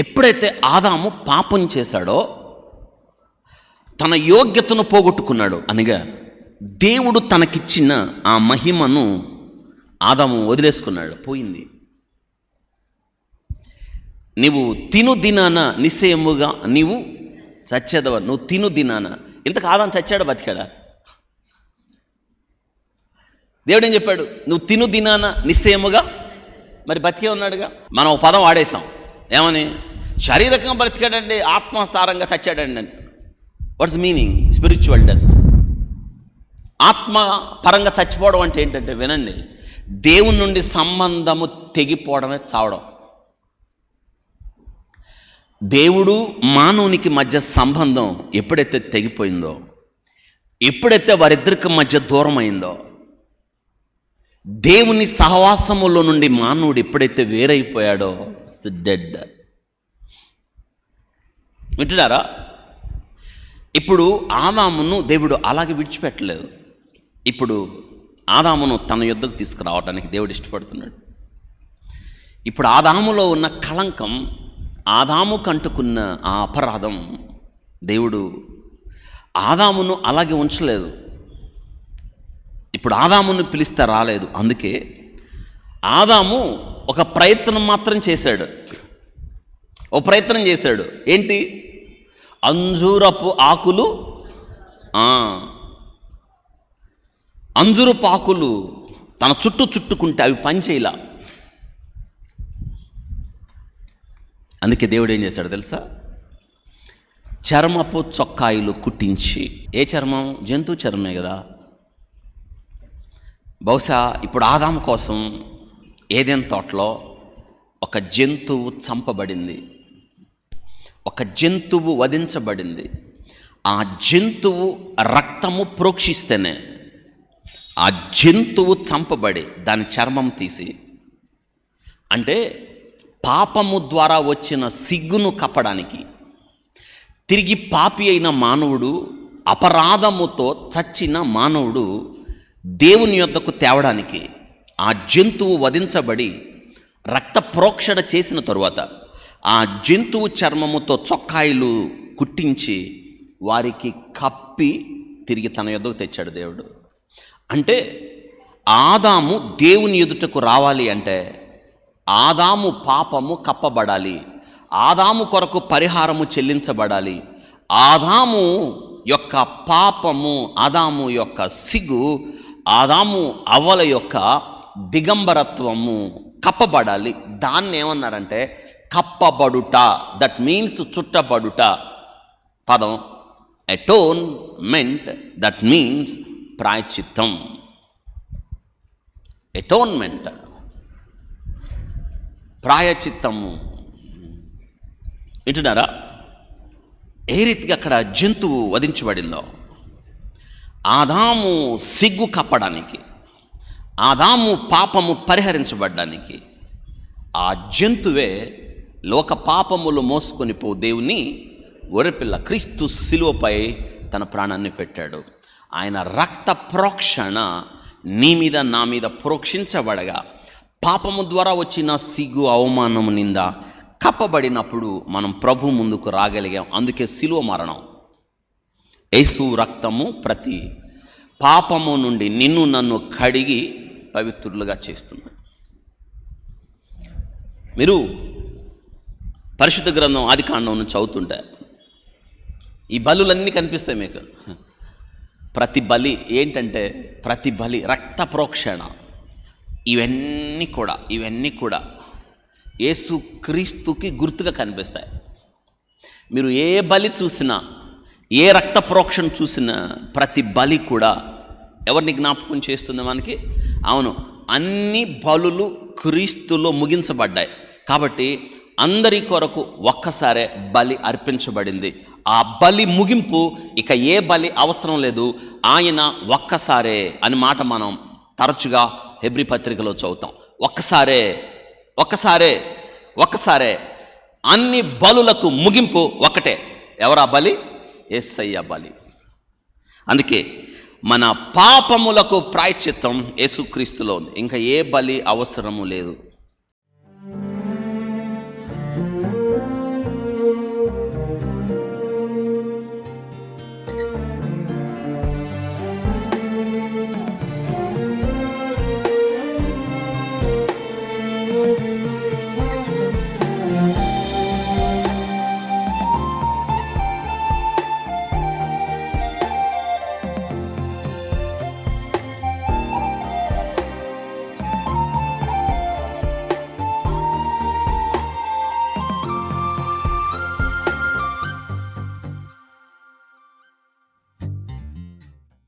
ఎప్పుడైతే ఆదాము పాపం చేశాడో తన యోగ్యతను పోగొట్టుకున్నాడు. అనగా దేవుడు తనకిచ్చిన ఆ మహిమను ఆదాము వదిలేసుకున్నాడు, పోయింది. నీవు తిను దినాన నిశ్చయముగా నీవు చచ్చేదవ, నువ్వు తిను దినాన. ఇంతకు ఆదాము చచ్చాడు, బతికాడా? దేవుడు ఏం చెప్పాడు? నువ్వు తిను దినాన నిశ్చయముగా. మరి బతికే ఉన్నాడుగా. మనం ఒక పదం వాడేసాం, ఏమని? శారీరకంగా బ్రతికాడండి, ఆత్మసారంగా చచ్చాడండి అని. What's meaning? Spiritual death. ఆత్మ పరంగా చచ్చిపోవడం అంటే ఏంటంటే, వినండి, దేవుని నుండి సంబంధము తెగిపోవడమే చావడం. దేవుడు మానవునికి మధ్య సంబంధం ఎప్పుడైతే తెగిపోయిందో, ఎప్పుడైతే వారిద్దరికి మధ్య దూరం అయిందో, దేవుని సహవాసములో నుండి మానవుడు ఎప్పుడైతే వేరైపోయాడో, ఇట్స్ డెడ్. వింటున్నారా? ఇప్పుడు ఆదామును దేవుడు అలాగే విడిచిపెట్టలేదు. ఇప్పుడు ఆదామును తన యుద్ధకు తీసుకురావడానికి దేవుడు ఇష్టపడుతున్నాడు. ఇప్పుడు ఆదాములో ఉన్న కళంకం, ఆదాము కంటుకున్న ఆ అపరాధం దేవుడు ఆదామును అలాగే ఉంచలేదు. ఇప్పుడు ఆదామును పిలిస్తే రాలేదు. అందుకే ఆదాము ఒక ప్రయత్నం మాత్రం చేశాడు. ఓ ప్రయత్నం చేశాడు. ఏంటి? అంజూరపు ఆకులు, అంజూరపు ఆకులు తన చుట్టూ చుట్టుకుంటే అవి పనిచేయలా. అందుకే దేవుడు ఏం చేశాడు తెలుసా? చర్మపు చొక్కాయిలు కుట్టించి. ఏ చర్మం? జంతు చర్మమే కదా. బహుశా ఇప్పుడు ఆదాము కోసం ఏదెన్ తోటలో ఒక జంతువు చంపబడింది, ఒక జంతువు వధించబడింది. ఆ జంతువు రక్తము ప్రోక్షిస్తేనే ఆ జంతువు చంపబడి దాని చర్మం తీసి, అంటే పాపము ద్వారా వచ్చిన సిగ్గును కప్పడానికి, తిరిగి పాపి అయిన మానవుడు, అపరాధముతో చచ్చిన మానవుడు దేవుని యొద్దకు తేవడానికి ఆ జంతువు వధించబడి రక్త ప్రోక్షణ చేసిన తరువాత ఆ జంతువు చర్మముతో చొక్కాయిలు కుట్టించి వారికి కప్పి తిరిగి తన యొద్దకు తెచ్చాడు దేవుడు. అంటే ఆదాము దేవుని ఎదుటకు రావాలి అంటే ఆదాము పాపము కప్పబడాలి, ఆదాము కొరకు పరిహారము చెల్లించబడాలి. ఆదాము యొక్క పాపము, ఆదాము యొక్క సిగ్గు, ఆదాము అవ్వల యొక్క దిగంబరత్వము కప్పబడాలి. దాన్ని ఏమన్నారంటే కప్పబడుట. దట్ మీన్స్ చుట్టబడుట. పదం అటోన్మెంట్, దట్ మీన్స్ ప్రాయశ్చిత్తం. అటోన్మెంట్, ప్రాయశ్చిత్తము. వింటున్నారా? ఏ రీతిగా అక్కడ జంతువు వధించబడిందో, ఆదాము సిగ్గు కప్పడానికి, ఆదాము పాపము పరిహరించబడ్డానికి ఆ జంతువే లోక పాపములు మోసుకొని పో దేవుని ఒర్రెపిల్ల క్రీస్తు శిలువపై తన ప్రాణాన్ని పెట్టాడు. ఆయన రక్త ప్రోక్షణ నీ మీద నా మీద ప్రోక్షించబడగా పాపము ద్వారా వచ్చిన సిగ్గు, అవమానము, నింద కప్పబడినప్పుడు మనం ప్రభు ముందుకు రాగలిగాం. అందుకే శిలువ మరణం. యేసు రక్తము ప్రతి పాపము నుండి నిన్ను నన్ను కడిగి పవిత్రులుగా చేస్తుంది. మీరు పరిశుద్ధ గ్రంథం ఆదికాండం నుంచి చదువుతుంటే ఈ బలులన్నీ కనిపిస్తాయి మీకు. ప్రతి బలి ఏంటంటే, ప్రతి బలి రక్త ప్రోక్షణ. ఇవన్నీ కూడా యేసు క్రీస్తుకి గుర్తుగా కనిపిస్తాయి. మీరు ఏ బలి చూసినా, ఏ రక్త ప్రోక్షణ చూసినా ప్రతి బలి కూడా ఎవరిని జ్ఞాపకం చేస్తుంది మనకి? అవును, అన్ని బలులు క్రీస్తులో ముగించబడ్డాయి. కాబట్టి అందరి కొరకు ఒక్కసారే బలి అర్పించబడింది. ఆ బలి ముగింపు, ఇక ఏ బలి అవసరం లేదు, ఆయన ఒక్కసారే అని మాట మనం తరచుగా హెబ్రీ పత్రికలో చదువుతాం. ఒక్కసారే అన్ని బలులకు ముగింపు ఒకటే. ఎవరా బలి? యేసయ్య బలి. అందుకే మన పాపములకు ప్రాయశ్చిత్తం యేసుక్రీస్తులో ఉంది. ఇంకా ఏ బలి అవసరము లేదు.